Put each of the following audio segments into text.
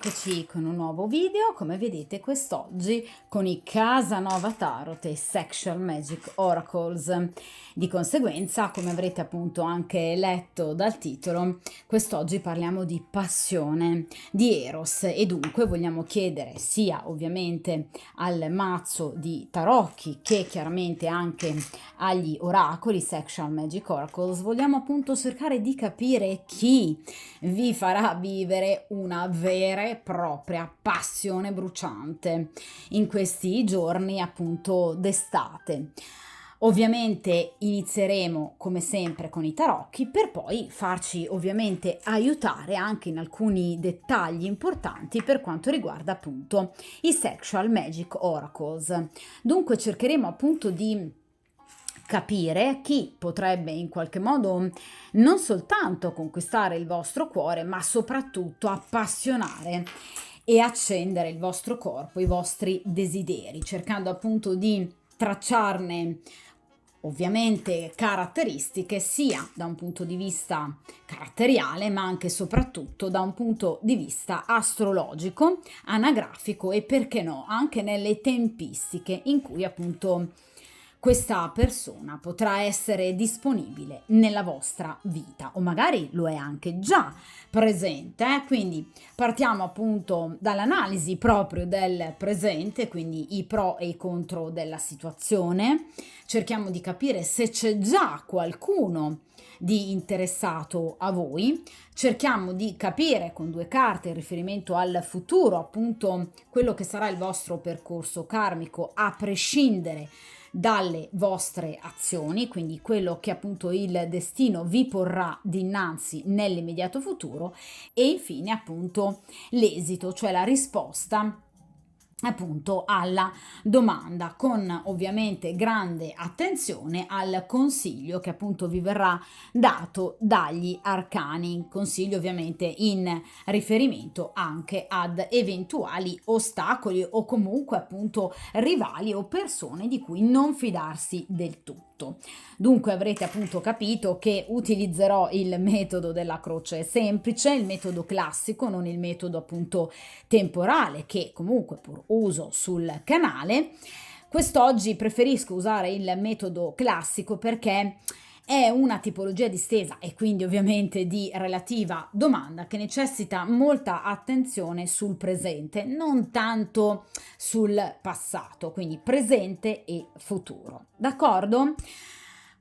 eccoci con un nuovo video, come vedete quest'oggi con i Casanova Tarot e Sexual Magic Oracles. Di conseguenza, come avrete appunto anche letto dal titolo, quest'oggi parliamo di passione, di Eros, e dunque vogliamo chiedere sia ovviamente al mazzo di tarocchi che chiaramente anche agli oracoli Sexual Magic Oracles, vogliamo appunto cercare di capire chi vi farà vivere una vera e propria passione bruciante in questi giorni appunto d'estate. Ovviamente inizieremo come sempre con i tarocchi per poi farci ovviamente aiutare anche in alcuni dettagli importanti per quanto riguarda appunto i Sexual Magic Oracles. Dunque cercheremo appunto di capire chi potrebbe in qualche modo non soltanto conquistare il vostro cuore, ma soprattutto appassionare e accendere il vostro corpo, i vostri desideri, cercando appunto di tracciarne ovviamente caratteristiche sia da un punto di vista caratteriale, ma anche e soprattutto da un punto di vista astrologico, anagrafico e perché no, anche nelle tempistiche in cui appunto questa persona potrà essere disponibile nella vostra vita o magari lo è anche già presente, quindi partiamo appunto dall'analisi proprio del presente, quindi i pro e i contro della situazione, cerchiamo di capire se c'è già qualcuno di interessato a voi, cerchiamo di capire con due carte in riferimento al futuro appunto quello che sarà il vostro percorso karmico a prescindere dalle vostre azioni, quindi quello che appunto il destino vi porrà dinanzi nell'immediato futuro, e infine appunto l'esito, cioè la risposta appunto alla domanda, con ovviamente grande attenzione al consiglio che appunto vi verrà dato dagli arcani, consiglio ovviamente in riferimento anche ad eventuali ostacoli o comunque appunto rivali o persone di cui non fidarsi del tutto. Dunque avrete appunto capito che utilizzerò il metodo della croce semplice, il metodo classico, non il metodo appunto temporale che comunque pur uso sul canale. Quest'oggi preferisco usare il metodo classico perché è una tipologia di stesa e quindi ovviamente di relativa domanda che necessita molta attenzione sul presente, non tanto sul passato, quindi presente e futuro. D'accordo?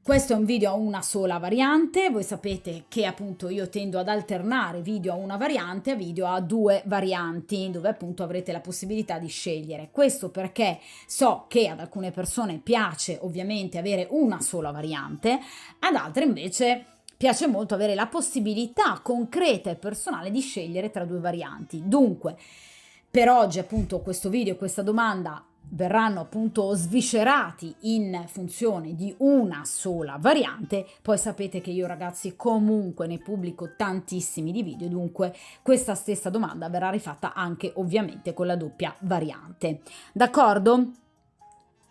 Questo è un video a una sola variante, voi sapete che appunto io tendo ad alternare video a una variante a video a due varianti, dove appunto avrete la possibilità di scegliere. Questo perché so che ad alcune persone piace ovviamente avere una sola variante, ad altre invece piace molto avere la possibilità concreta e personale di scegliere tra due varianti. Dunque, per oggi appunto questo video e questa domanda verranno appunto sviscerati in funzione di una sola variante. Poi sapete che io ragazzi comunque ne pubblico tantissimi di video, dunque questa stessa domanda verrà rifatta anche ovviamente con la doppia variante. D'accordo?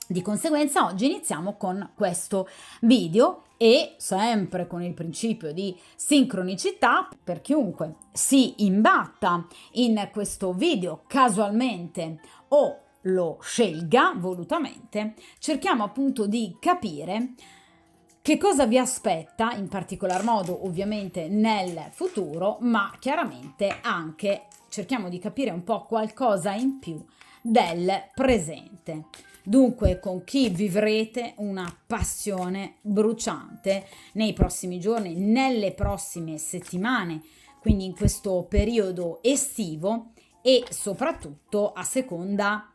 Di conseguenza oggi iniziamo con questo video e sempre con il principio di sincronicità, per chiunque si imbatta in questo video casualmente o lo scelga volutamente, cerchiamo appunto di capire che cosa vi aspetta, in particolar modo ovviamente nel futuro, ma chiaramente anche cerchiamo di capire un po' qualcosa in più del presente. Dunque, con chi vivrete una passione bruciante nei prossimi giorni, nelle prossime settimane, quindi in questo periodo estivo e soprattutto a seconda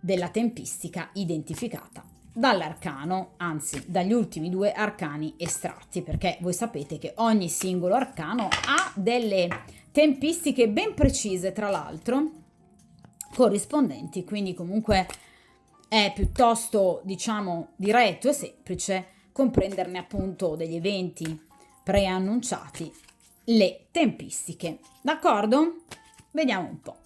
della tempistica identificata dall'arcano, anzi dagli ultimi due arcani estratti, perché voi sapete che ogni singolo arcano ha delle tempistiche ben precise, tra l'altro corrispondenti, quindi comunque è piuttosto diciamo diretto e semplice comprenderne appunto degli eventi preannunciati, le tempistiche. D'accordo? Vediamo un po'.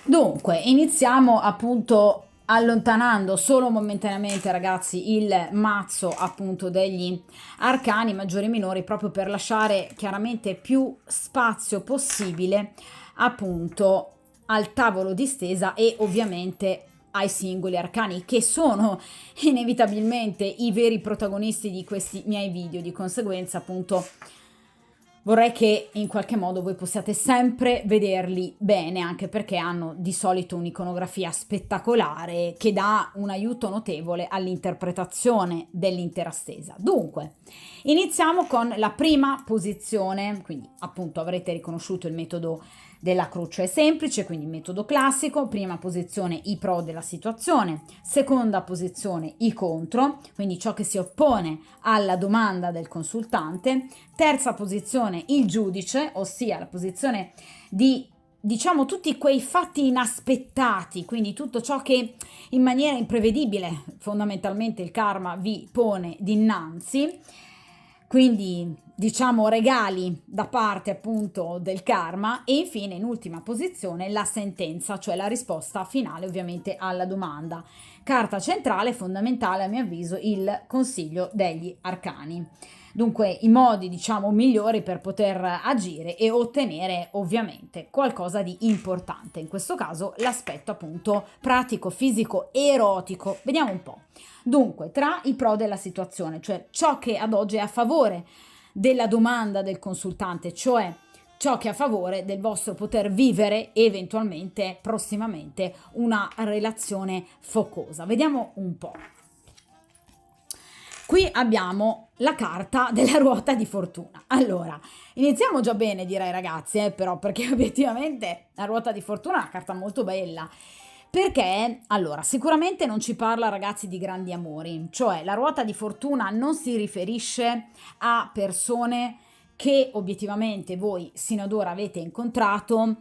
Dunque, iniziamo appunto allontanando solo momentaneamente, ragazzi, il mazzo appunto degli arcani maggiori e minori, proprio per lasciare chiaramente più spazio possibile appunto al tavolo di stesa e ovviamente ai singoli arcani che sono inevitabilmente i veri protagonisti di questi miei video. Di conseguenza appunto vorrei che in qualche modo voi possiate sempre vederli bene, anche perché hanno di solito un'iconografia spettacolare che dà un aiuto notevole all'interpretazione dell'intera stesa. Dunque, iniziamo con la prima posizione, quindi appunto avrete riconosciuto il metodo della croce semplice, quindi metodo classico. Prima posizione i pro della situazione, seconda posizione i contro, quindi ciò che si oppone alla domanda del consultante, terza posizione il giudice, ossia la posizione di diciamo tutti quei fatti inaspettati, quindi tutto ciò che in maniera imprevedibile fondamentalmente il karma vi pone dinanzi, quindi diciamo regali da parte appunto del karma. E infine in ultima posizione la sentenza, cioè la risposta finale ovviamente alla domanda. Carta centrale fondamentale a mio avviso il consiglio degli arcani. Dunque i modi diciamo migliori per poter agire e ottenere ovviamente qualcosa di importante, in questo caso l'aspetto appunto pratico, fisico, erotico. Vediamo un po'. Dunque, tra i pro della situazione, cioè ciò che ad oggi è a favore della domanda del consultante, cioè ciò che è a favore del vostro poter vivere eventualmente prossimamente una relazione focosa. Vediamo un po'. Qui abbiamo la carta della ruota di fortuna. Allora, iniziamo già bene direi ragazzi, però perché obiettivamente la ruota di fortuna è una carta molto bella. Perché, allora, sicuramente non ci parla ragazzi di grandi amori, cioè la ruota di fortuna non si riferisce a persone che obiettivamente voi sino ad ora avete incontrato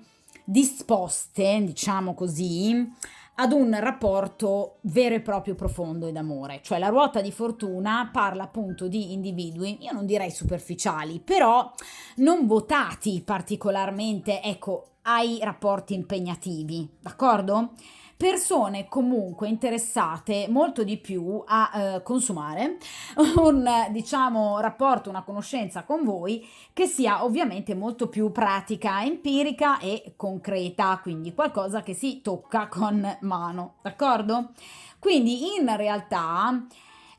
disposte, diciamo così, ad un rapporto vero e proprio profondo ed amore. Cioè la ruota di fortuna parla appunto di individui, io non direi superficiali, però non votati particolarmente, ecco, ai rapporti impegnativi, d'accordo? Persone comunque interessate molto di più a consumare un diciamo rapporto, una conoscenza con voi che sia ovviamente molto più pratica, empirica e concreta, quindi qualcosa che si tocca con mano, d'accordo? Quindi in realtà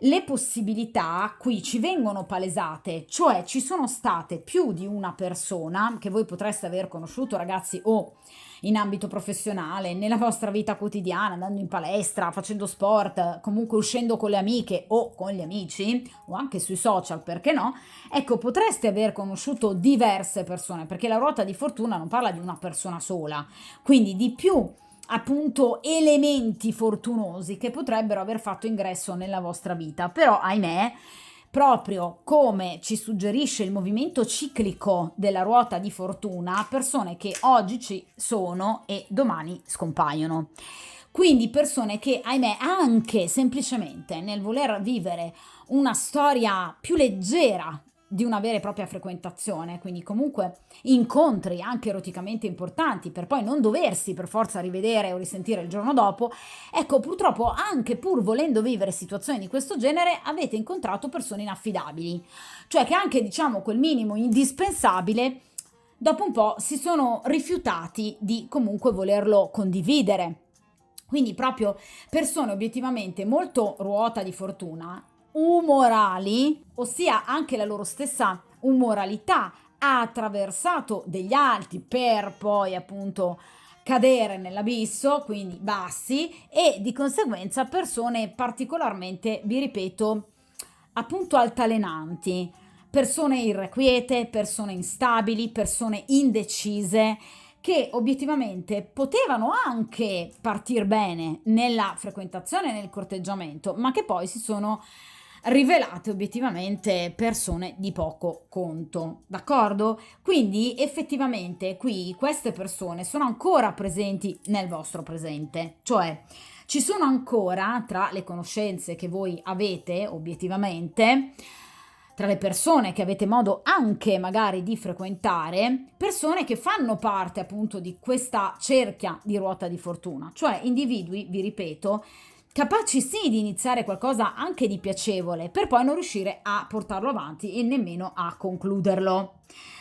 le possibilità qui ci vengono palesate, cioè ci sono state più di una persona che voi potreste aver conosciuto ragazzi o in ambito professionale, nella vostra vita quotidiana, andando in palestra, facendo sport, comunque uscendo con le amiche o con gli amici o anche sui social, perché no? Ecco, potreste aver conosciuto diverse persone, perché la ruota di fortuna non parla di una persona sola, quindi di più appunto elementi fortunosi che potrebbero aver fatto ingresso nella vostra vita. Però ahimè, proprio come ci suggerisce il movimento ciclico della ruota di fortuna, persone che oggi ci sono e domani scompaiono. Quindi persone che, ahimè, anche semplicemente nel voler vivere una storia più leggera di una vera e propria frequentazione, quindi comunque incontri anche eroticamente importanti per poi non doversi per forza rivedere o risentire il giorno dopo, ecco purtroppo anche pur volendo vivere situazioni di questo genere avete incontrato persone inaffidabili, cioè che anche diciamo quel minimo indispensabile dopo un po' si sono rifiutati di comunque volerlo condividere. Quindi proprio persone obiettivamente molto ruota di fortuna, umorali, ossia anche la loro stessa umoralità ha attraversato degli alti per poi appunto cadere nell'abisso, quindi bassi, e di conseguenza persone particolarmente, vi ripeto, appunto altalenanti, persone irrequiete, persone instabili, persone indecise che obiettivamente potevano anche partir bene nella frequentazione e nel corteggiamento, ma che poi si sono rivelate obiettivamente persone di poco conto, d'accordo? Quindi effettivamente qui queste persone sono ancora presenti nel vostro presente, cioè ci sono ancora tra le conoscenze che voi avete obiettivamente tra le persone che avete modo anche magari di frequentare, persone che fanno parte appunto di questa cerchia di ruota di fortuna, cioè individui, vi ripeto, capaci sì di iniziare qualcosa anche di piacevole, per poi non riuscire a portarlo avanti e nemmeno a concluderlo.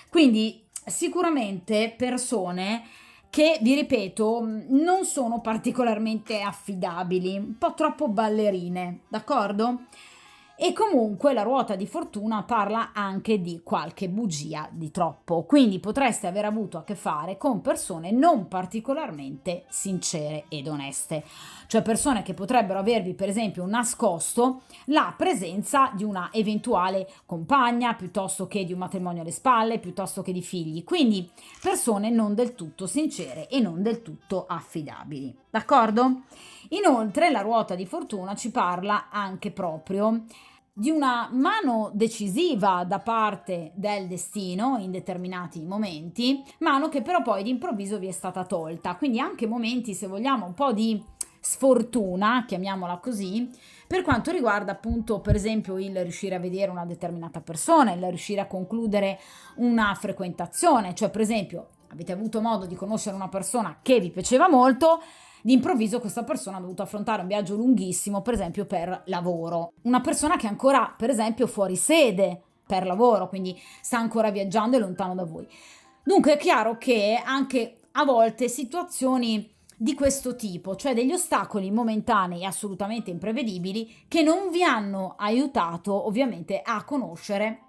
Quindi sicuramente persone che, vi ripeto, non sono particolarmente affidabili, un po' troppo ballerine, d'accordo? E comunque la ruota di fortuna parla anche di qualche bugia di troppo, quindi potreste aver avuto a che fare con persone non particolarmente sincere ed oneste, cioè persone che potrebbero avervi per esempio nascosto la presenza di una eventuale compagna, piuttosto che di un matrimonio alle spalle, piuttosto che di figli, quindi persone non del tutto sincere e non del tutto affidabili, d'accordo? Inoltre la ruota di fortuna ci parla anche proprio di una mano decisiva da parte del destino in determinati momenti, mano che però poi d'improvviso vi è stata tolta, quindi anche momenti, se vogliamo, un po' di sfortuna, chiamiamola così, per quanto riguarda appunto per esempio il riuscire a vedere una determinata persona, il riuscire a concludere una frequentazione, cioè per esempio avete avuto modo di conoscere una persona che vi piaceva molto, d'improvviso questa persona ha dovuto affrontare un viaggio lunghissimo, per esempio per lavoro. Una persona che è ancora, per esempio, fuori sede per lavoro, quindi sta ancora viaggiando e lontano da voi. Dunque è chiaro che anche a volte situazioni di questo tipo, cioè degli ostacoli momentanei assolutamente imprevedibili che non vi hanno aiutato ovviamente a conoscere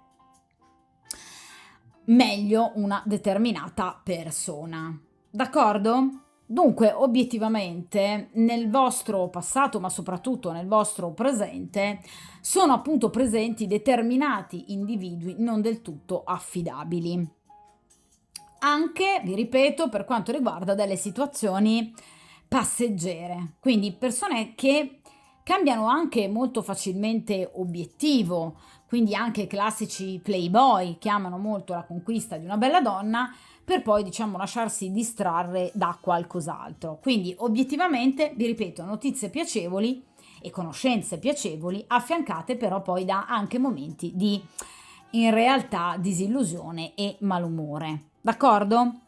meglio una determinata persona. D'accordo? Dunque, obiettivamente, nel vostro passato, ma soprattutto nel vostro presente, sono appunto presenti determinati individui non del tutto affidabili. Anche, vi ripeto, per quanto riguarda delle situazioni passeggere, quindi persone che cambiano anche molto facilmente obiettivo, quindi anche i classici playboy che amano molto la conquista di una bella donna per poi diciamo lasciarsi distrarre da qualcos'altro. Quindi obiettivamente, vi ripeto, notizie piacevoli e conoscenze piacevoli affiancate però poi da anche momenti di in realtà disillusione e malumore. D'accordo?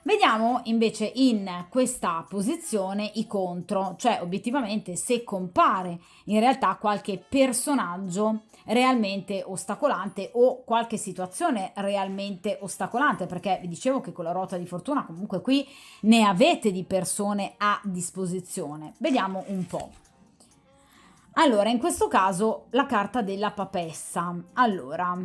Vediamo invece in questa posizione i contro, cioè obiettivamente se compare in realtà qualche personaggio realmente ostacolante o qualche situazione realmente ostacolante, perché vi dicevo che con la ruota di fortuna comunque qui ne avete di persone a disposizione. Vediamo un po'. Allora, in questo caso la carta della papessa. Allora,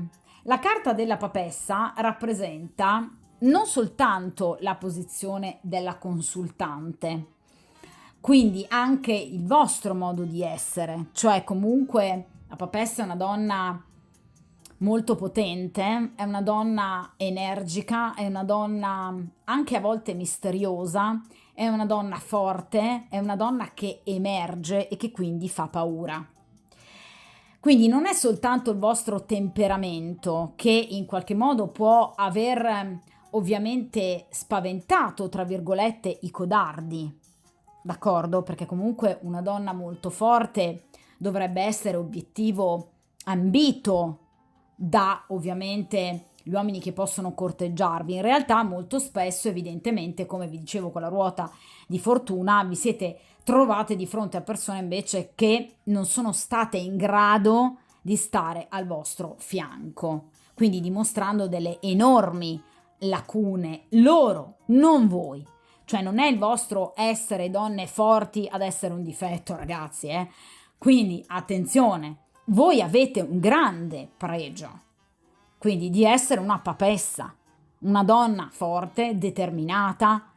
la carta della papessa rappresenta non soltanto la posizione della consultante, quindi anche il vostro modo di essere, cioè comunque la papessa è una donna molto potente, è una donna energica, è una donna anche a volte misteriosa, è una donna forte, è una donna che emerge e che quindi fa paura. Quindi non è soltanto il vostro temperamento che in qualche modo può aver ovviamente spaventato, tra virgolette, i codardi, d'accordo? Perché comunque una donna molto forte dovrebbe essere obiettivo ambito da ovviamente gli uomini che possono corteggiarvi. In realtà molto spesso, evidentemente, come vi dicevo con la ruota di fortuna, vi siete trovate di fronte a persone invece che non sono state in grado di stare al vostro fianco, quindi dimostrando delle enormi lacune loro, non voi. Cioè non è il vostro essere donne forti ad essere un difetto, ragazzi, eh? Quindi attenzione, voi avete un grande pregio, quindi di essere una papessa, una donna forte, determinata,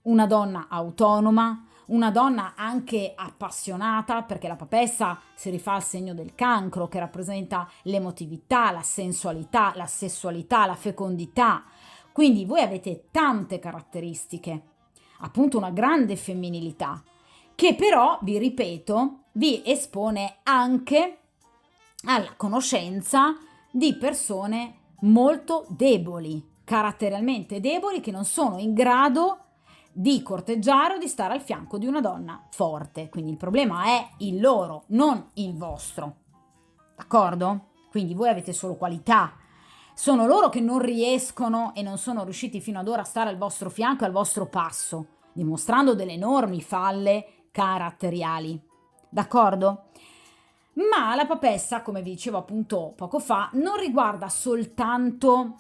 una donna autonoma, una donna anche appassionata, perché la papessa si rifà al segno del cancro che rappresenta l'emotività, la sensualità, la sessualità, la fecondità. Quindi voi avete tante caratteristiche, appunto una grande femminilità, che però, vi ripeto, vi espone anche alla conoscenza di persone molto deboli, caratterialmente deboli, che non sono in grado di corteggiare o di stare al fianco di una donna forte. Quindi il problema è il loro, non il vostro. D'accordo? quindi voi avete solo qualità. Sono loro che non riescono e non sono riusciti fino ad ora a stare al vostro fianco e al vostro passo, dimostrando delle enormi falle caratteriali. D'accordo? Ma la papessa, come vi dicevo appunto poco fa, non riguarda soltanto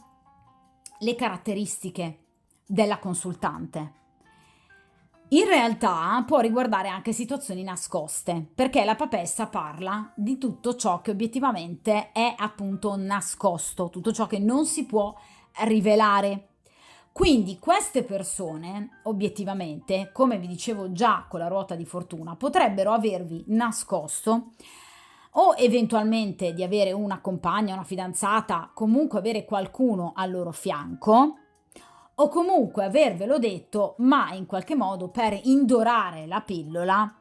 le caratteristiche della consultante. In realtà può riguardare anche situazioni nascoste, perché la papessa parla di tutto ciò che obiettivamente è appunto nascosto, tutto ciò che non si può rivelare. Quindi queste persone, obiettivamente, come vi dicevo già con la ruota di fortuna, potrebbero avervi nascosto o eventualmente di avere una compagna, una fidanzata, comunque avere qualcuno al loro fianco, o comunque avervelo detto, ma in qualche modo per indorare la pillola,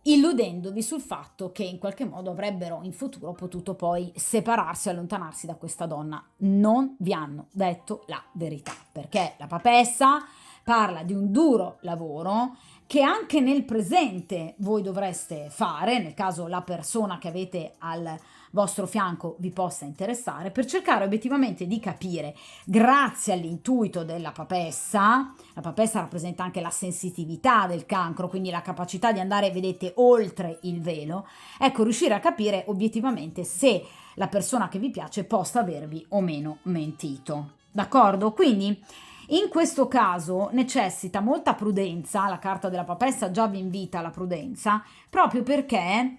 illudendovi sul fatto che in qualche modo avrebbero in futuro potuto poi separarsi, allontanarsi da questa donna. Non vi hanno detto la verità, perché la papessa parla di un duro lavoro che anche nel presente voi dovreste fare, nel caso la persona che avete al vostro fianco vi possa interessare, per cercare obiettivamente di capire, grazie all'intuito della papessa. La papessa rappresenta anche la sensitività del cancro, quindi la capacità di andare, vedete, oltre il velo. Ecco, riuscire a capire obiettivamente se la persona che vi piace possa avervi o meno mentito. D'accordo? Quindi in questo caso necessita molta prudenza, la carta della papessa già vi invita alla prudenza, proprio perché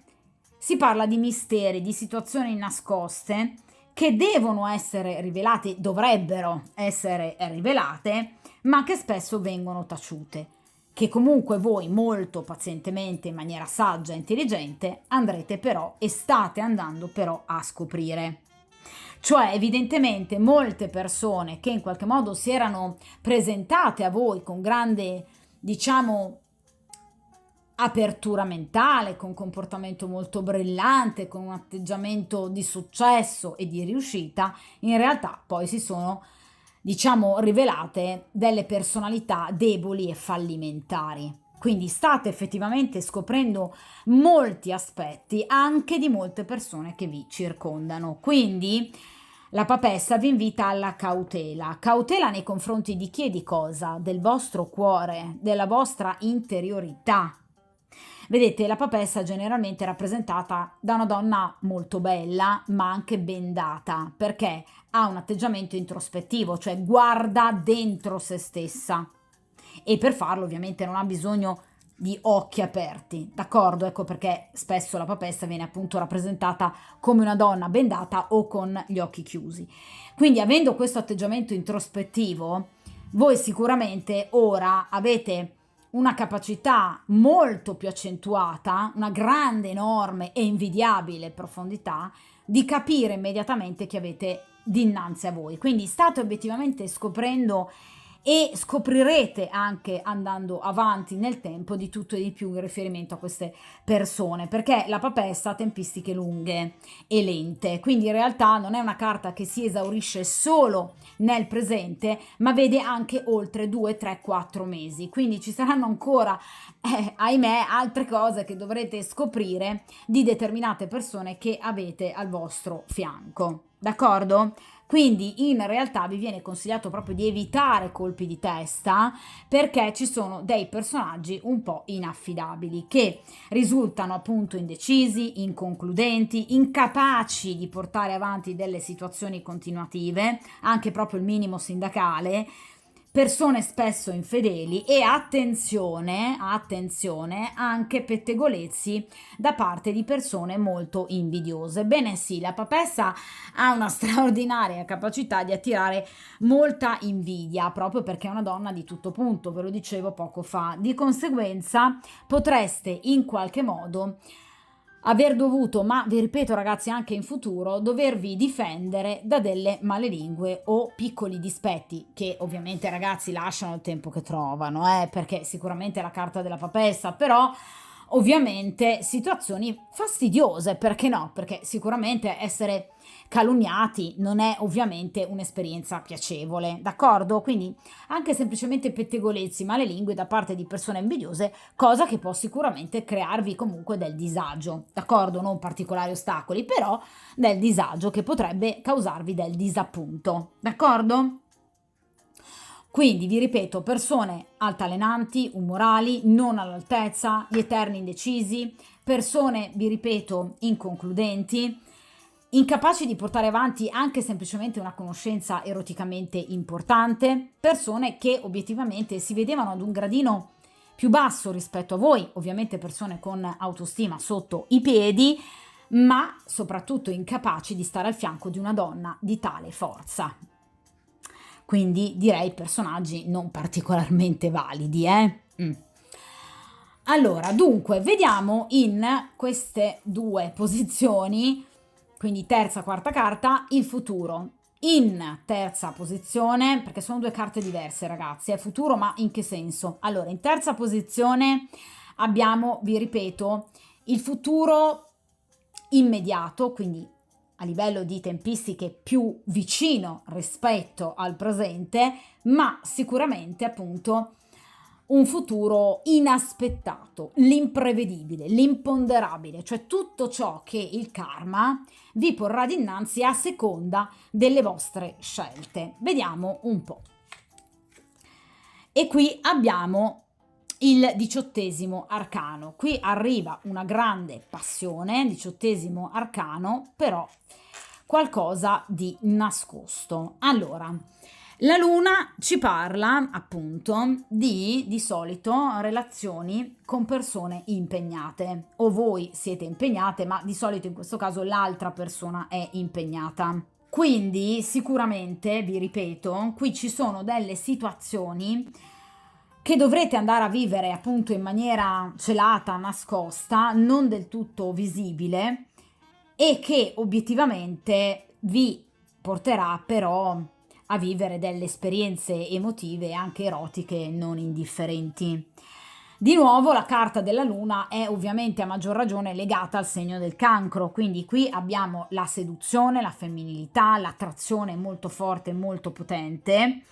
si parla di misteri, di situazioni nascoste che devono essere rivelate, dovrebbero essere rivelate, ma che spesso vengono taciute, che comunque voi molto pazientemente, in maniera saggia e intelligente, andrete però e state andando però a scoprire. Cioè, evidentemente, molte persone che in qualche modo si erano presentate a voi con grande, diciamo, apertura mentale, con comportamento molto brillante, con un atteggiamento di successo e di riuscita, in realtà poi si sono, diciamo, rivelate delle personalità deboli e fallimentari. Quindi state effettivamente scoprendo molti aspetti anche di molte persone che vi circondano. Quindi la papessa vi invita alla cautela. Cautela nei confronti di chi e di cosa? Del vostro cuore, della vostra interiorità. Vedete, la papessa generalmente è rappresentata da una donna molto bella, ma anche bendata, perché ha un atteggiamento introspettivo, cioè guarda dentro se stessa. E per farlo ovviamente non ha bisogno di occhi aperti, d'accordo? Ecco perché spesso la papessa viene appunto rappresentata come una donna bendata o con gli occhi chiusi. Quindi avendo questo atteggiamento introspettivo, voi sicuramente ora avete una capacità molto più accentuata, una grande, enorme e invidiabile profondità di capire immediatamente chi avete dinanzi a voi. Quindi state obiettivamente scoprendo e scoprirete anche andando avanti nel tempo di tutto e di più in riferimento a queste persone, perché la papessa ha tempistiche lunghe e lente, quindi in realtà non è una carta che si esaurisce solo nel presente, ma vede anche oltre 2, 3, 4 mesi, quindi ci saranno ancora, ahimè, altre cose che dovrete scoprire di determinate persone che avete al vostro fianco, d'accordo? Quindi in realtà vi viene consigliato proprio di evitare colpi di testa perché ci sono dei personaggi un po' inaffidabili che risultano appunto indecisi, inconcludenti, incapaci di portare avanti delle situazioni continuative, anche proprio il minimo sindacale, persone spesso infedeli e attenzione, anche pettegolezzi da parte di persone molto invidiose. Bene sì, la papessa ha una straordinaria capacità di attirare molta invidia, proprio perché è una donna di tutto punto, ve lo dicevo poco fa. Di conseguenza potreste in qualche modo aver dovuto, ma vi ripeto ragazzi anche in futuro, dovervi difendere da delle malelingue o piccoli dispetti che ovviamente ragazzi lasciano il tempo che trovano, perché sicuramente è la carta della papessa, però ovviamente situazioni fastidiose, perché no? Perché sicuramente essere calunniati non è ovviamente un'esperienza piacevole, d'accordo? Quindi anche semplicemente pettegolezzi, malelingue da parte di persone invidiose, cosa che può sicuramente crearvi comunque del disagio, d'accordo? Non particolari ostacoli, però del disagio che potrebbe causarvi del disappunto, d'accordo? Quindi vi ripeto, persone altalenanti, umorali, non all'altezza, gli eterni indecisi, persone, vi ripeto, inconcludenti, incapaci di portare avanti anche semplicemente una conoscenza eroticamente importante, persone che obiettivamente si vedevano ad un gradino più basso rispetto a voi, ovviamente persone con autostima sotto i piedi, ma soprattutto incapaci di stare al fianco di una donna di tale forza. Quindi direi personaggi non particolarmente validi, eh? Allora, dunque, vediamo in queste due posizioni, quindi terza, quarta carta, il futuro. In terza posizione, perché sono due carte diverse, ragazzi, è futuro, ma in che senso? Allora, in terza posizione abbiamo, vi ripeto, il futuro immediato, quindi a livello di tempistiche più vicino rispetto al presente, ma sicuramente appunto un futuro inaspettato, l'imprevedibile, l'imponderabile, cioè tutto ciò che il karma vi porrà dinanzi a seconda delle vostre scelte. Vediamo un po'. E qui abbiamo il 18° arcano. Qui arriva una grande passione, 18° arcano, però qualcosa di nascosto. Allora, la luna ci parla appunto di solito relazioni con persone impegnate, o voi siete impegnate, ma di solito in questo caso l'altra persona è impegnata. Quindi sicuramente, vi ripeto, qui ci sono delle situazioni che dovrete andare a vivere appunto in maniera celata, nascosta, non del tutto visibile, e che obiettivamente vi porterà però a vivere delle esperienze emotive anche erotiche non indifferenti. Di nuovo la carta della luna è ovviamente a maggior ragione legata al segno del cancro, quindi qui abbiamo la seduzione, la femminilità, l'attrazione molto forte, molto potente,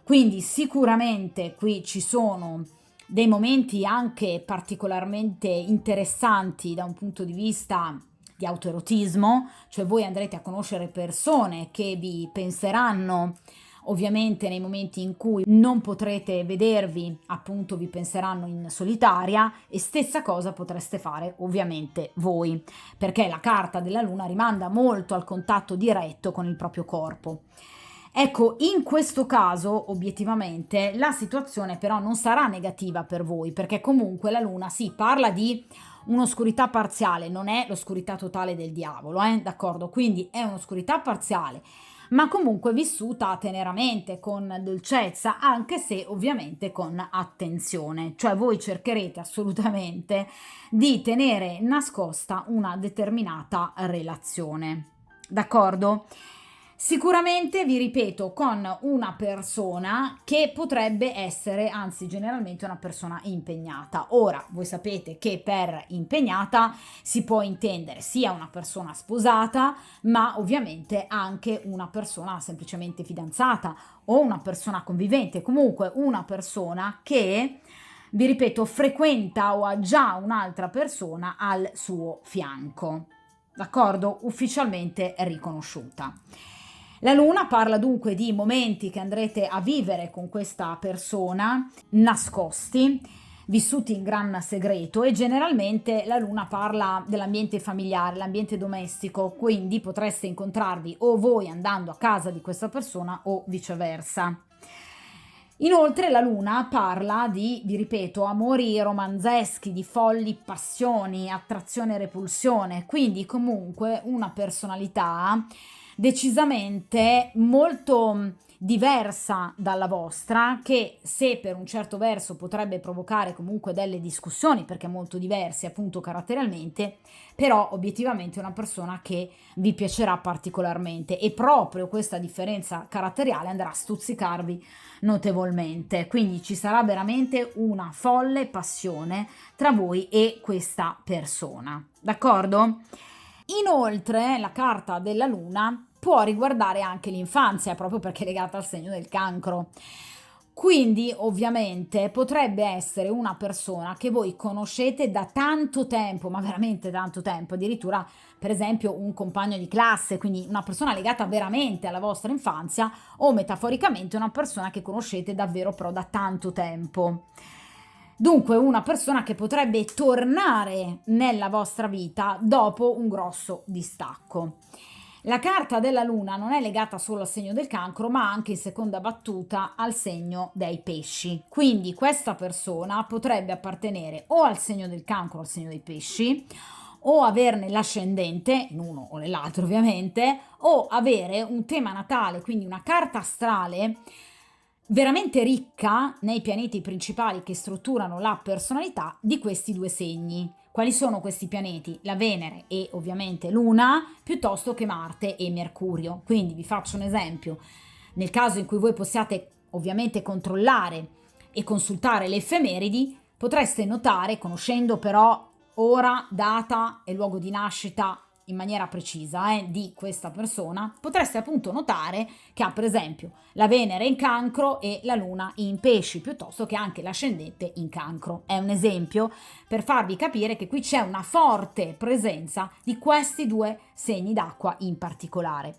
quindi sicuramente qui ci sono dei momenti anche particolarmente interessanti da un punto di vista di autoerotismo, cioè voi andrete a conoscere persone che vi penseranno ovviamente nei momenti in cui non potrete vedervi, appunto vi penseranno in solitaria, e stessa cosa potreste fare ovviamente voi, perché la carta della luna rimanda molto al contatto diretto con il proprio corpo. Ecco, in questo caso, obiettivamente, la situazione però non sarà negativa per voi, perché comunque la luna si parla di un'oscurità parziale, non è l'oscurità totale del diavolo, d'accordo? Quindi è un'oscurità parziale, ma comunque vissuta teneramente, con dolcezza, anche se ovviamente con attenzione. Cioè voi cercherete assolutamente di tenere nascosta una determinata relazione, d'accordo? Sicuramente, vi ripeto, con una persona che potrebbe essere, anzi generalmente una persona impegnata. Ora, voi sapete che per impegnata si può intendere sia una persona sposata, ma ovviamente anche una persona semplicemente fidanzata o una persona convivente, comunque una persona che, vi ripeto, frequenta o ha già un'altra persona al suo fianco, d'accordo? Ufficialmente riconosciuta. La luna parla dunque di momenti che andrete a vivere con questa persona, nascosti, vissuti in gran segreto, e generalmente la luna parla dell'ambiente familiare, l'ambiente domestico, quindi potreste incontrarvi o voi andando a casa di questa persona o viceversa. Inoltre la luna parla di, vi ripeto, amori romanzeschi, di folli passioni, attrazione e repulsione, quindi comunque una personalità decisamente molto diversa dalla vostra, che se per un certo verso potrebbe provocare comunque delle discussioni perché è molto diversi appunto caratterialmente, però obiettivamente è una persona che vi piacerà particolarmente e proprio questa differenza caratteriale andrà a stuzzicarvi notevolmente, quindi ci sarà veramente una folle passione tra voi e questa persona, d'accordo? Inoltre la carta della luna può riguardare anche l'infanzia, proprio perché è legata al segno del cancro. Quindi, ovviamente, potrebbe essere una persona che voi conoscete da tanto tempo, ma veramente tanto tempo, addirittura, per esempio, un compagno di classe, quindi una persona legata veramente alla vostra infanzia, o metaforicamente una persona che conoscete davvero però da tanto tempo. Dunque, una persona che potrebbe tornare nella vostra vita dopo un grosso distacco. La carta della luna non è legata solo al segno del cancro, ma anche in seconda battuta al segno dei pesci. Quindi questa persona potrebbe appartenere o al segno del cancro o al segno dei pesci, o averne l'ascendente, in uno o nell'altro ovviamente, o avere un tema natale, quindi una carta astrale veramente ricca nei pianeti principali che strutturano la personalità di questi due segni. Quali sono questi pianeti? La Venere e ovviamente Luna, piuttosto che Marte e Mercurio. Quindi vi faccio un esempio. Nel caso in cui voi possiate ovviamente controllare e consultare le effemeridi, potreste notare, conoscendo però ora, data e luogo di nascita in maniera precisa di questa persona, potreste appunto notare che ha per esempio la Venere in cancro e la Luna in pesci, piuttosto che anche l'ascendente in cancro. È un esempio per farvi capire che qui c'è una forte presenza di questi due segni d'acqua in particolare.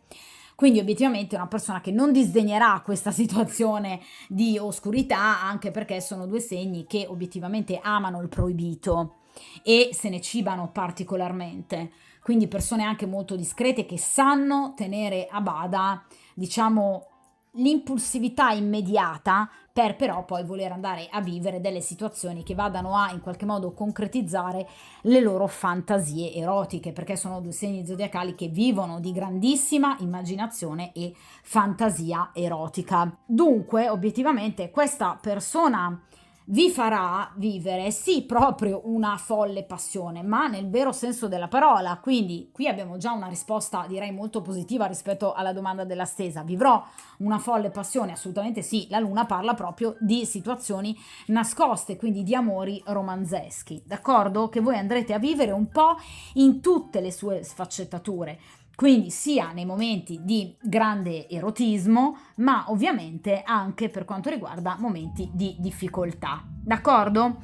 Quindi obiettivamente è una persona che non disdegnerà questa situazione di oscurità, anche perché sono due segni che obiettivamente amano il proibito e se ne cibano particolarmente. Quindi persone anche molto discrete che sanno tenere a bada, diciamo, l'impulsività immediata per però poi voler andare a vivere delle situazioni che vadano a in qualche modo concretizzare le loro fantasie erotiche, perché sono due segni zodiacali che vivono di grandissima immaginazione e fantasia erotica. Dunque, obiettivamente, questa persona vi farà vivere sì proprio una folle passione, ma nel vero senso della parola. Quindi qui abbiamo già una risposta direi molto positiva rispetto alla domanda della stesa. Vivrò una folle passione? Assolutamente sì, la luna parla proprio di situazioni nascoste, quindi di amori romanzeschi, d'accordo? Che voi andrete a vivere un po' in tutte le sue sfaccettature. Quindi sia nei momenti di grande erotismo, ma ovviamente anche per quanto riguarda momenti di difficoltà, d'accordo?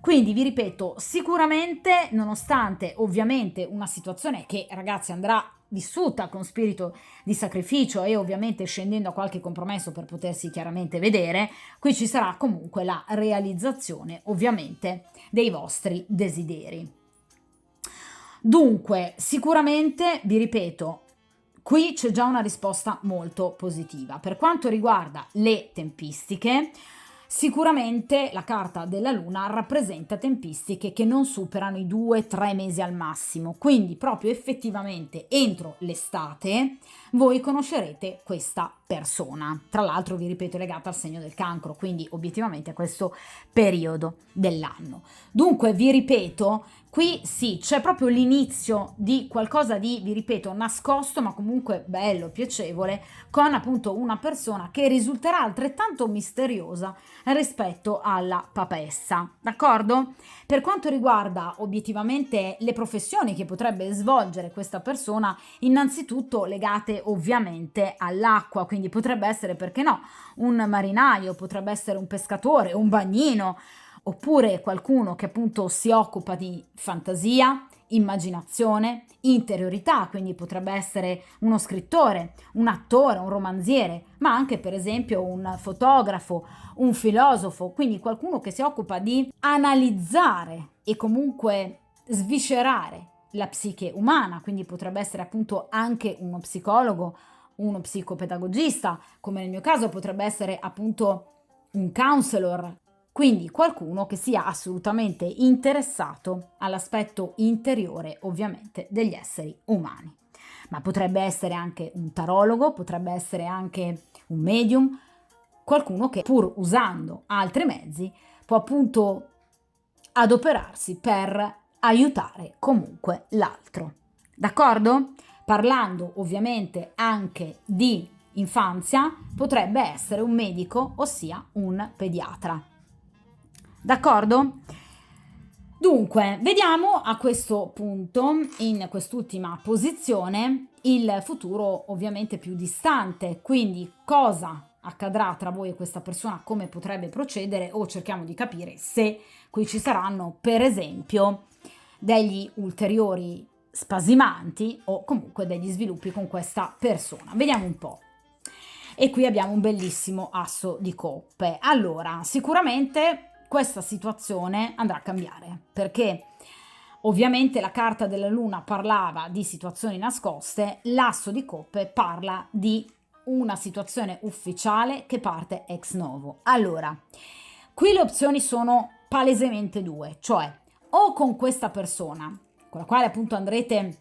Quindi vi ripeto, sicuramente, nonostante ovviamente una situazione che ragazzi andrà vissuta con spirito di sacrificio e ovviamente scendendo a qualche compromesso per potersi chiaramente vedere, qui ci sarà comunque la realizzazione ovviamente dei vostri desideri. Dunque, sicuramente, vi ripeto, qui c'è già una risposta molto positiva. Per quanto riguarda le tempistiche, sicuramente la carta della luna rappresenta tempistiche che non superano i 2-3 mesi al massimo, quindi proprio effettivamente entro l'estate voi conoscerete questa persona. Tra l'altro, vi ripeto, è legata al segno del cancro, quindi obiettivamente a questo periodo dell'anno. Dunque, vi ripeto, qui sì, c'è proprio l'inizio di qualcosa di, vi ripeto, nascosto, ma comunque bello, piacevole, con appunto una persona che risulterà altrettanto misteriosa rispetto alla papessa, d'accordo? Per quanto riguarda obiettivamente le professioni che potrebbe svolgere questa persona, innanzitutto legate ovviamente all'acqua, quindi potrebbe essere, perché no, un marinaio, potrebbe essere un pescatore, un bagnino, oppure qualcuno che appunto si occupa di fantasia, immaginazione, interiorità, quindi potrebbe essere uno scrittore, un attore, un romanziere, ma anche per esempio un fotografo, un filosofo, quindi qualcuno che si occupa di analizzare e comunque sviscerare la psiche umana, quindi potrebbe essere appunto anche uno psicologo, uno psicopedagogista, come nel mio caso potrebbe essere appunto un counselor, quindi qualcuno che sia assolutamente interessato all'aspetto interiore ovviamente degli esseri umani. ma potrebbe essere anche un tarologo, potrebbe essere anche un medium, qualcuno che pur usando altri mezzi può appunto adoperarsi per aiutare comunque l'altro. D'accordo? Parlando ovviamente anche di infanzia, potrebbe essere un medico, ossia un pediatra. D'accordo? Dunque, vediamo a questo punto, in quest'ultima posizione, il futuro ovviamente più distante, quindi cosa accadrà tra voi e questa persona, come potrebbe procedere, o cerchiamo di capire se qui ci saranno, per esempio, degli ulteriori spasimanti o comunque degli sviluppi con questa persona. Vediamo un po'. E qui abbiamo un bellissimo asso di coppe. Allora, sicuramente questa situazione andrà a cambiare, perché ovviamente la carta della luna parlava di situazioni nascoste, l'asso di coppe parla di una situazione ufficiale che parte ex novo. Allora, qui le opzioni sono palesemente due, cioè o con questa persona, con la quale appunto andrete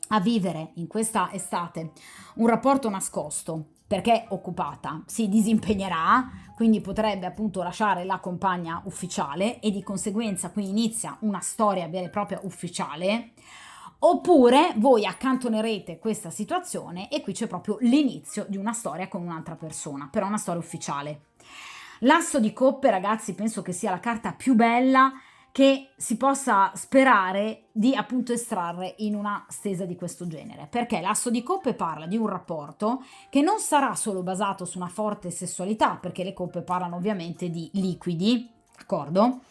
a vivere in questa estate un rapporto nascosto, perché occupata, si disimpegnerà, quindi potrebbe appunto lasciare la compagna ufficiale e di conseguenza qui inizia una storia vera e propria ufficiale, oppure voi accantonerete questa situazione e qui c'è proprio l'inizio di una storia con un'altra persona, però una storia ufficiale. L'asso di coppe, ragazzi, penso che sia la carta più bella che si possa sperare di appunto estrarre in una stesa di questo genere, perché l'asso di coppe parla di un rapporto che non sarà solo basato su una forte sessualità, perché le coppe parlano ovviamente di liquidi, d'accordo?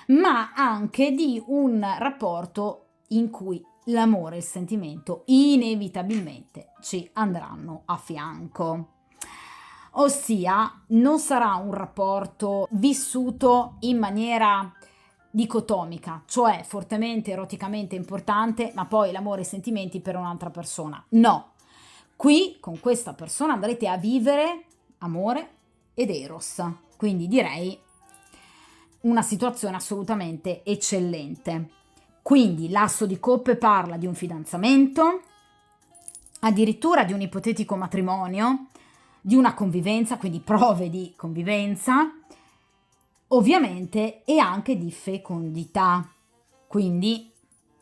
Ma anche di un rapporto in cui l'amore e il sentimento inevitabilmente ci andranno a fianco. Ossia, non sarà un rapporto vissuto in maniera dicotomica, cioè fortemente eroticamente importante, ma poi l'amore e i sentimenti per un'altra persona. No, qui con questa persona andrete a vivere amore ed eros, quindi direi una situazione assolutamente eccellente. Quindi l'asso di coppe parla di un fidanzamento, addirittura di un ipotetico matrimonio, di una convivenza, quindi prove di convivenza, ovviamente, e anche di fecondità. Quindi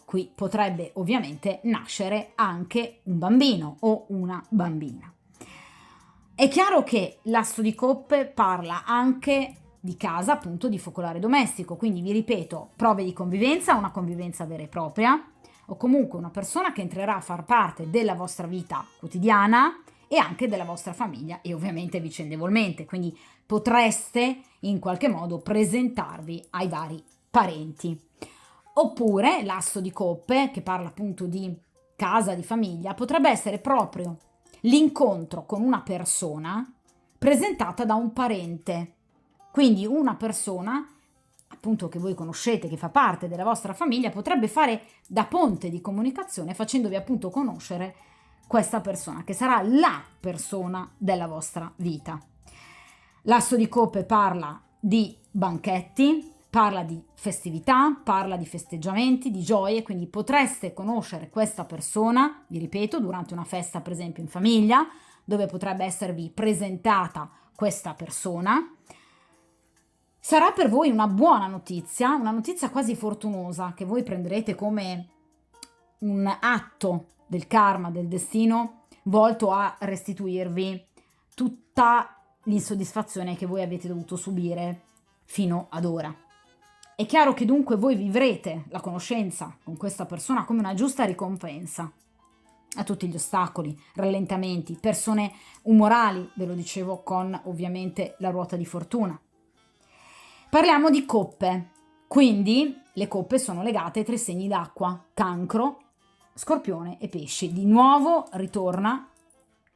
qui potrebbe ovviamente nascere anche un bambino o una bambina. È chiaro che l'asso di coppe parla anche di casa, appunto di focolare domestico, quindi vi ripeto, prove di convivenza, una convivenza vera e propria, o comunque una persona che entrerà a far parte della vostra vita quotidiana e anche della vostra famiglia e ovviamente vicendevolmente, quindi potreste in qualche modo presentarvi ai vari parenti. Oppure l'asso di coppe, che parla appunto di casa, di famiglia, potrebbe essere proprio l'incontro con una persona presentata da un parente, quindi una persona appunto che voi conoscete, che fa parte della vostra famiglia, potrebbe fare da ponte di comunicazione facendovi appunto conoscere questa persona, che sarà la persona della vostra vita. L'asso di coppe parla di banchetti, parla di festività, parla di festeggiamenti, di gioie, quindi potreste conoscere questa persona, vi ripeto, durante una festa per esempio in famiglia, dove potrebbe esservi presentata questa persona. Sarà per voi una buona notizia, una notizia quasi fortunosa, che voi prenderete come un atto del karma, del destino, volto a restituirvi tutta l'insoddisfazione che voi avete dovuto subire fino ad ora. È chiaro che dunque voi vivrete la conoscenza con questa persona come una giusta ricompensa a tutti gli ostacoli, rallentamenti, persone umorali, ve lo dicevo con ovviamente la ruota di fortuna. Parliamo di coppe, quindi le coppe sono legate ai tre segni d'acqua, Cancro, Scorpione e Pesci. Di nuovo ritorna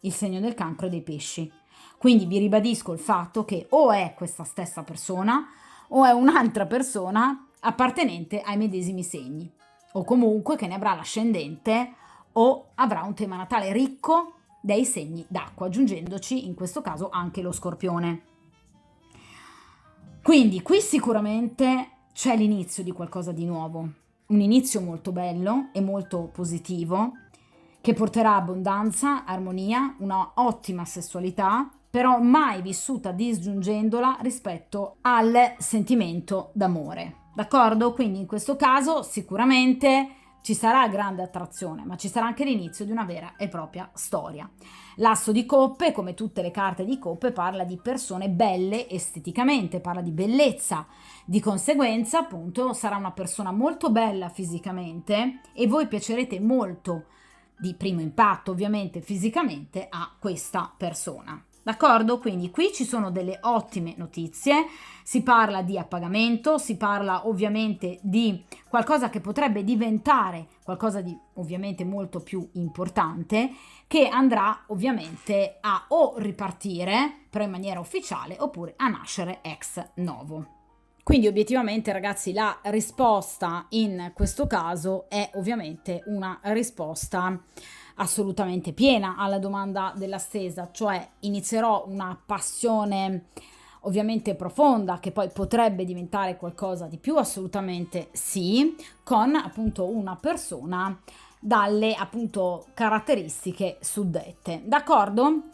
il segno del Cancro e dei Pesci. Quindi vi ribadisco il fatto che o è questa stessa persona o è un'altra persona appartenente ai medesimi segni, o comunque che ne avrà l'ascendente o avrà un tema natale ricco dei segni d'acqua, aggiungendoci in questo caso anche lo Scorpione. Quindi qui sicuramente c'è l'inizio di qualcosa di nuovo, un inizio molto bello e molto positivo, che porterà abbondanza, armonia, una ottima sessualità, però mai vissuta disgiungendola rispetto al sentimento d'amore. D'accordo? Quindi in questo caso sicuramente ci sarà grande attrazione, ma ci sarà anche l'inizio di una vera e propria storia. L'asso di coppe, come tutte le carte di coppe, parla di persone belle esteticamente, parla di bellezza. Di conseguenza, appunto, sarà una persona molto bella fisicamente e voi piacerete molto, di primo impatto ovviamente fisicamente, a questa persona. D'accordo? Quindi qui ci sono delle ottime notizie, si parla di appagamento, si parla ovviamente di qualcosa che potrebbe diventare qualcosa di ovviamente molto più importante, che andrà ovviamente a o ripartire, però in maniera ufficiale, oppure a nascere ex novo. Quindi obiettivamente ragazzi la risposta in questo caso è ovviamente una risposta assolutamente piena alla domanda della stesa, cioè inizierò una passione ovviamente profonda che poi potrebbe diventare qualcosa di più, assolutamente sì, con appunto una persona dalle appunto caratteristiche suddette, d'accordo?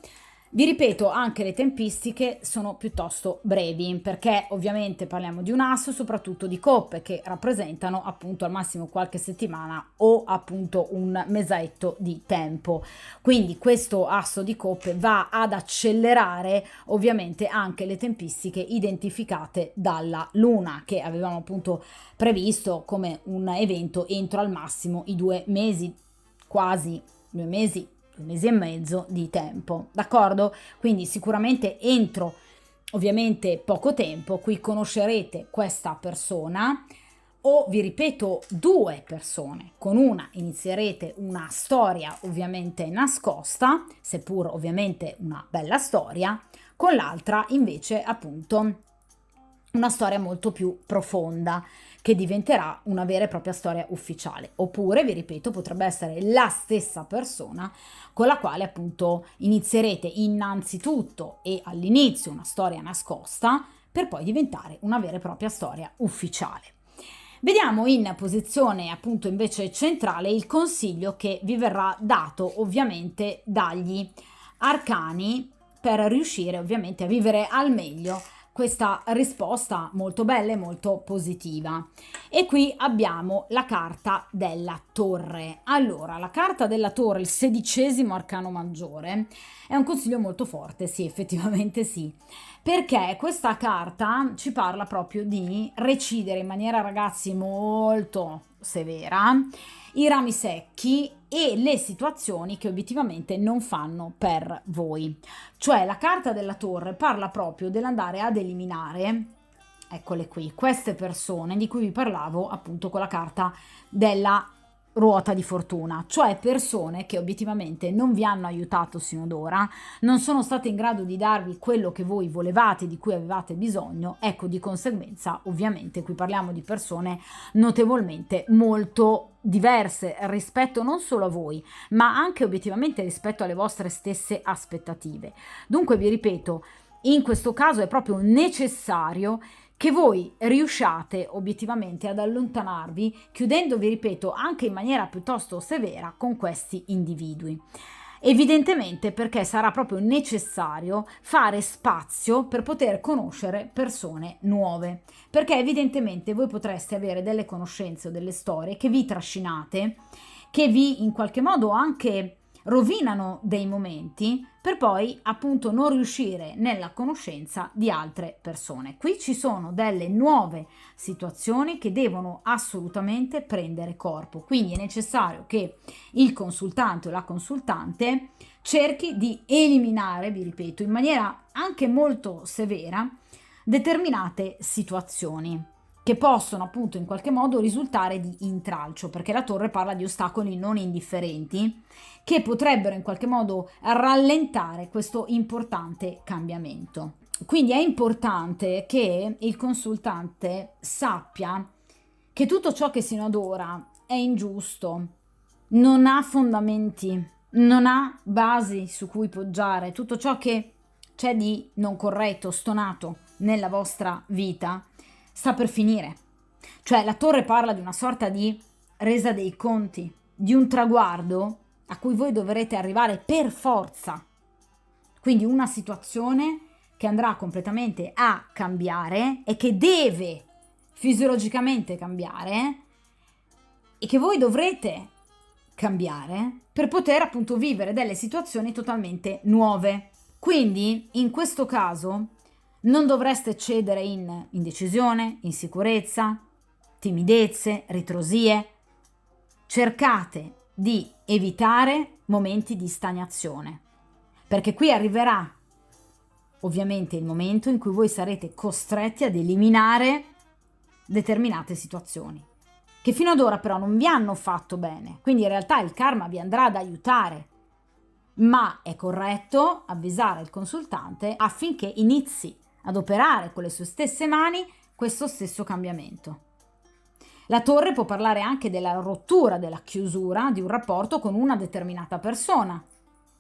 Vi ripeto, anche le tempistiche sono piuttosto brevi, perché ovviamente parliamo di un asso, soprattutto di coppe, che rappresentano appunto al massimo qualche settimana o appunto un mesetto di tempo. Quindi questo asso di coppe va ad accelerare ovviamente anche le tempistiche identificate dalla Luna, che avevamo appunto previsto come un evento entro al massimo i 2 mesi, quasi 2 mesi e mezzo di tempo, d'accordo? Quindi sicuramente entro ovviamente poco tempo qui conoscerete questa persona, o vi ripeto 2 persone, con una inizierete una storia ovviamente nascosta, seppur ovviamente una bella storia, con l'altra invece appunto una storia molto più profonda, che diventerà una vera e propria storia ufficiale. Oppure, vi ripeto, potrebbe essere la stessa persona con la quale appunto inizierete innanzitutto e all'inizio una storia nascosta per poi diventare una vera e propria storia ufficiale. Vediamo in posizione appunto invece centrale il consiglio che vi verrà dato ovviamente dagli arcani per riuscire ovviamente a vivere al meglio questa risposta molto bella e molto positiva. E qui abbiamo la carta della torre. Allora, la carta della torre, il 16° arcano maggiore, è un consiglio molto forte, sì, effettivamente sì, perché questa carta ci parla proprio di recidere in maniera, ragazzi, molto severa i rami secchi e le situazioni che obiettivamente non fanno per voi. Cioè la carta della torre parla proprio dell'andare ad eliminare, eccole qui, queste persone di cui vi parlavo appunto con la carta della ruota di fortuna, cioè persone che obiettivamente non vi hanno aiutato sino ad ora, non sono state in grado di darvi quello che voi volevate, di cui avevate bisogno, ecco, di conseguenza ovviamente qui parliamo di persone notevolmente molto diverse rispetto non solo a voi, ma anche obiettivamente rispetto alle vostre stesse aspettative. Dunque vi ripeto, in questo caso è proprio necessario che voi riusciate obiettivamente ad allontanarvi, chiudendovi, ripeto, anche in maniera piuttosto severa con questi individui. Evidentemente perché sarà proprio necessario fare spazio per poter conoscere persone nuove, perché evidentemente voi potreste avere delle conoscenze o delle storie che vi trascinate, che vi in qualche modo anche rovinano dei momenti per poi appunto non riuscire nella conoscenza di altre persone. Qui ci sono delle nuove situazioni che devono assolutamente prendere corpo, quindi è necessario che il consultante o la consultante cerchi di eliminare, vi ripeto, in maniera anche molto severa determinate situazioni che possono appunto in qualche modo risultare di intralcio, perché la torre parla di ostacoli non indifferenti che potrebbero in qualche modo rallentare questo importante cambiamento. Quindi è importante che il consultante sappia che tutto ciò che sino ad ora è ingiusto, non ha fondamenti, non ha basi su cui poggiare, tutto ciò che c'è di non corretto, stonato nella vostra vita, sta per finire. Cioè la torre parla di una sorta di resa dei conti, di un traguardo a cui voi dovrete arrivare per forza. Quindi una situazione che andrà completamente a cambiare e che deve fisiologicamente cambiare e che voi dovrete cambiare per poter appunto vivere delle situazioni totalmente nuove. Quindi in questo caso non dovreste cedere in indecisione, insicurezza, timidezze, ritrosie. Cercate di evitare momenti di stagnazione, perché qui arriverà ovviamente il momento in cui voi sarete costretti ad eliminare determinate situazioni che fino ad ora però non vi hanno fatto bene, quindi in realtà il karma vi andrà ad aiutare, ma è corretto avvisare il consultante affinché inizi ad operare con le sue stesse mani questo stesso cambiamento. La torre può parlare anche della rottura, della chiusura di un rapporto con una determinata persona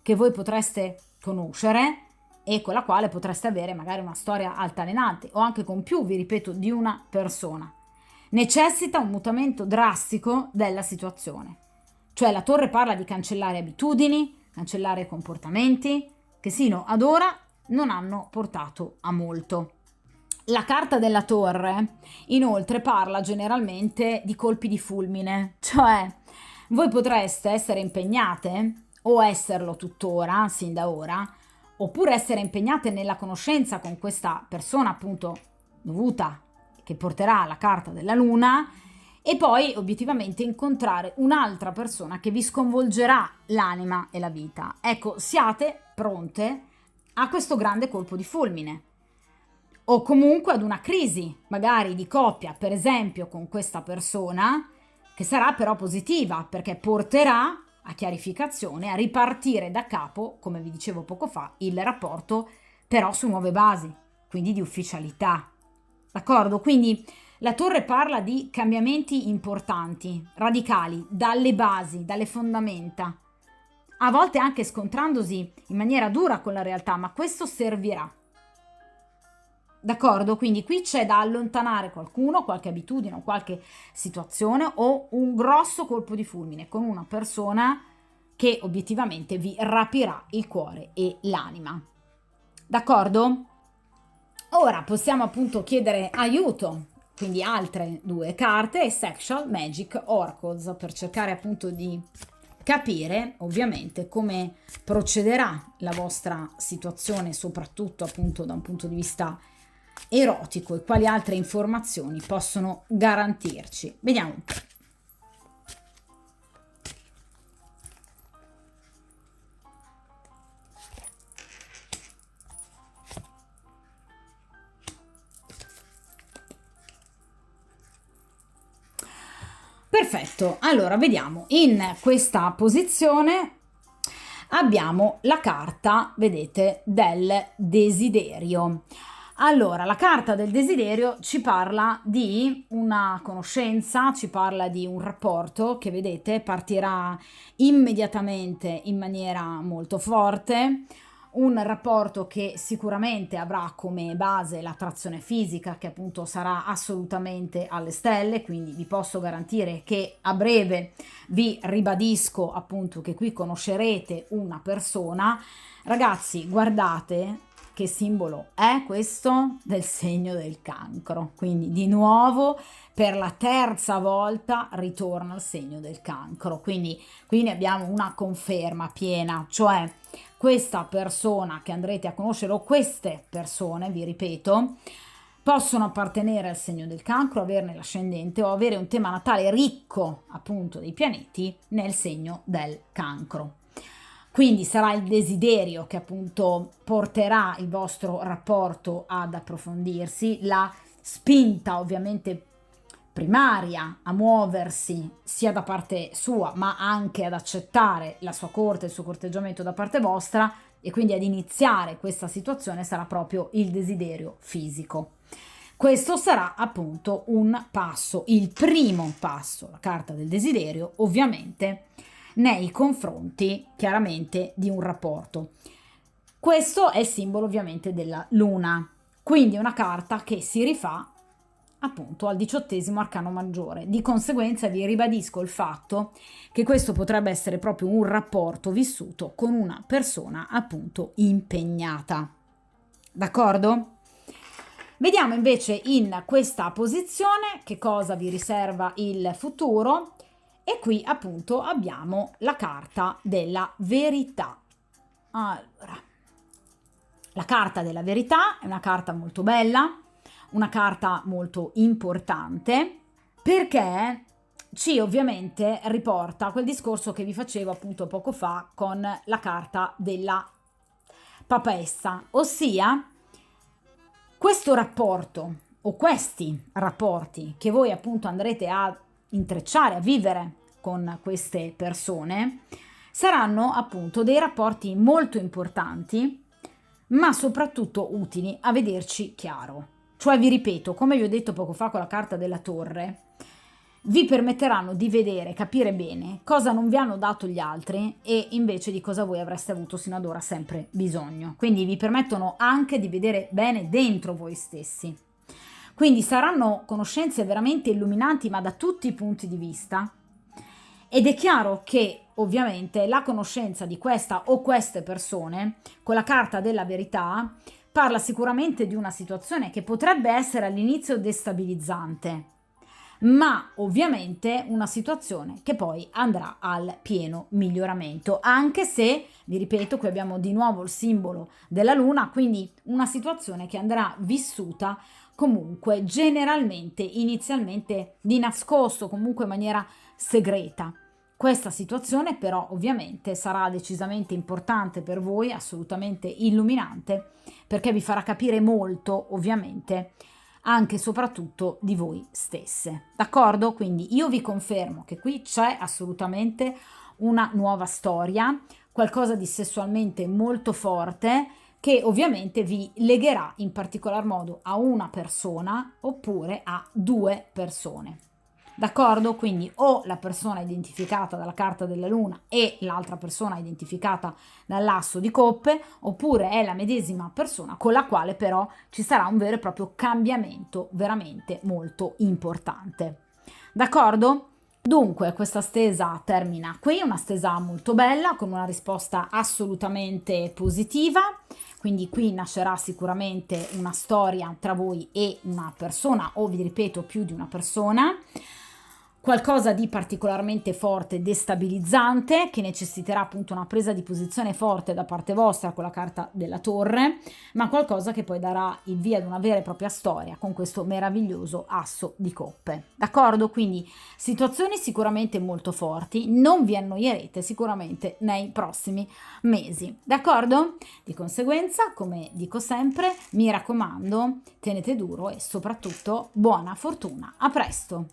che voi potreste conoscere e con la quale potreste avere magari una storia altalenante, o anche con più, vi ripeto, di una persona. Necessita un mutamento drastico della situazione. Cioè la torre parla di cancellare abitudini, cancellare comportamenti che sino ad ora non hanno portato a molto. La carta della torre inoltre parla generalmente di colpi di fulmine, cioè voi potreste essere impegnate o esserlo tuttora, sin da ora, oppure essere impegnate nella conoscenza con questa persona appunto dovuta, che porterà la carta della luna, e poi obiettivamente incontrare un'altra persona che vi sconvolgerà l'anima e la vita. Ecco, siate pronte a questo grande colpo di fulmine o comunque ad una crisi magari di coppia, per esempio con questa persona, che sarà però positiva perché porterà a chiarificazione, a ripartire da capo, come vi dicevo poco fa, il rapporto però su nuove basi, quindi di ufficialità. D'accordo? Quindi la torre parla di cambiamenti importanti, radicali, dalle basi, dalle fondamenta, a volte anche scontrandosi in maniera dura con la realtà, ma questo servirà. D'accordo? Quindi qui c'è da allontanare qualcuno, qualche abitudine o qualche situazione o un grosso colpo di fulmine con una persona che obiettivamente vi rapirà il cuore e l'anima. D'accordo? Ora possiamo appunto chiedere aiuto, quindi altre due carte, Sexual Magic Oracles, per cercare appunto di capire ovviamente come procederà la vostra situazione, soprattutto appunto da un punto di vista erotico, e quali altre informazioni possono garantirci. Vediamo un po'. Perfetto, allora vediamo, in questa posizione abbiamo la carta, vedete, del desiderio. Allora, la carta del desiderio ci parla di una conoscenza, ci parla di un rapporto che, vedete, partirà immediatamente in maniera molto forte, un rapporto che sicuramente avrà come base l'attrazione fisica, che appunto sarà assolutamente alle stelle, quindi vi posso garantire che a breve vi ribadisco appunto che qui conoscerete una persona. Ragazzi, guardate che simbolo è questo del segno del cancro, quindi di nuovo per la terza volta ritorna il segno del cancro, quindi qui ne abbiamo una conferma piena, cioè questa persona che andrete a conoscere, o queste persone, vi ripeto, possono appartenere al segno del cancro, averne l'ascendente o avere un tema natale ricco appunto dei pianeti nel segno del cancro. Quindi sarà il desiderio che appunto porterà il vostro rapporto ad approfondirsi, la spinta ovviamente primaria a muoversi sia da parte sua ma anche ad accettare la sua corte, il suo corteggiamento da parte vostra, e quindi ad iniziare questa situazione sarà proprio il desiderio fisico. Questo sarà appunto un passo, il primo passo, la carta del desiderio ovviamente, nei confronti chiaramente di un rapporto. Questo è il simbolo ovviamente della luna, quindi una carta che si rifà appunto al 18° arcano maggiore. Di conseguenza vi ribadisco il fatto che questo potrebbe essere proprio un rapporto vissuto con una persona appunto impegnata. D'accordo? Vediamo invece in questa posizione che cosa vi riserva il futuro, e qui appunto abbiamo la carta della verità. Allora, la carta della verità è una carta molto bella, una carta molto importante, perché ci ovviamente riporta quel discorso che vi facevo appunto poco fa con la carta della papessa, ossia questo rapporto o questi rapporti che voi appunto andrete a intrecciare, a vivere con queste persone, saranno appunto dei rapporti molto importanti, ma soprattutto utili a vederci chiaro. Cioè, vi ripeto, come vi ho detto poco fa con la carta della torre, vi permetteranno di vedere, capire bene cosa non vi hanno dato gli altri e invece di cosa voi avreste avuto sino ad ora sempre bisogno. Quindi vi permettono anche di vedere bene dentro voi stessi. Quindi saranno conoscenze veramente illuminanti, ma da tutti i punti di vista. Ed è chiaro che ovviamente la conoscenza di questa o queste persone, con la carta della verità, parla sicuramente di una situazione che potrebbe essere all'inizio destabilizzante, ma ovviamente una situazione che poi andrà al pieno miglioramento, anche se, vi ripeto, qui abbiamo di nuovo il simbolo della luna, quindi una situazione che andrà vissuta comunque generalmente, inizialmente di nascosto, comunque in maniera segreta. Questa situazione però ovviamente sarà decisamente importante per voi, assolutamente illuminante, perché vi farà capire molto, ovviamente, anche e soprattutto di voi stesse. D'accordo? Quindi io vi confermo che qui c'è assolutamente una nuova storia, qualcosa di sessualmente molto forte, che ovviamente vi legherà in particolar modo a una persona oppure a 2 persone. D'accordo? Quindi o la persona identificata dalla carta della luna e l'altra persona identificata dall'asso di coppe, oppure è la medesima persona con la quale però ci sarà un vero e proprio cambiamento veramente molto importante. D'accordo? Dunque questa stesa termina qui, una stesa molto bella con una risposta assolutamente positiva, quindi qui nascerà sicuramente una storia tra voi e una persona, o vi ripeto più di una persona, qualcosa di particolarmente forte, destabilizzante, che necessiterà appunto una presa di posizione forte da parte vostra con la carta della torre, ma qualcosa che poi darà il via ad una vera e propria storia con questo meraviglioso asso di coppe. D'accordo? Quindi situazioni sicuramente molto forti, non vi annoierete sicuramente nei prossimi mesi. D'accordo? Di conseguenza, come dico sempre, mi raccomando, tenete duro e soprattutto buona fortuna. A presto!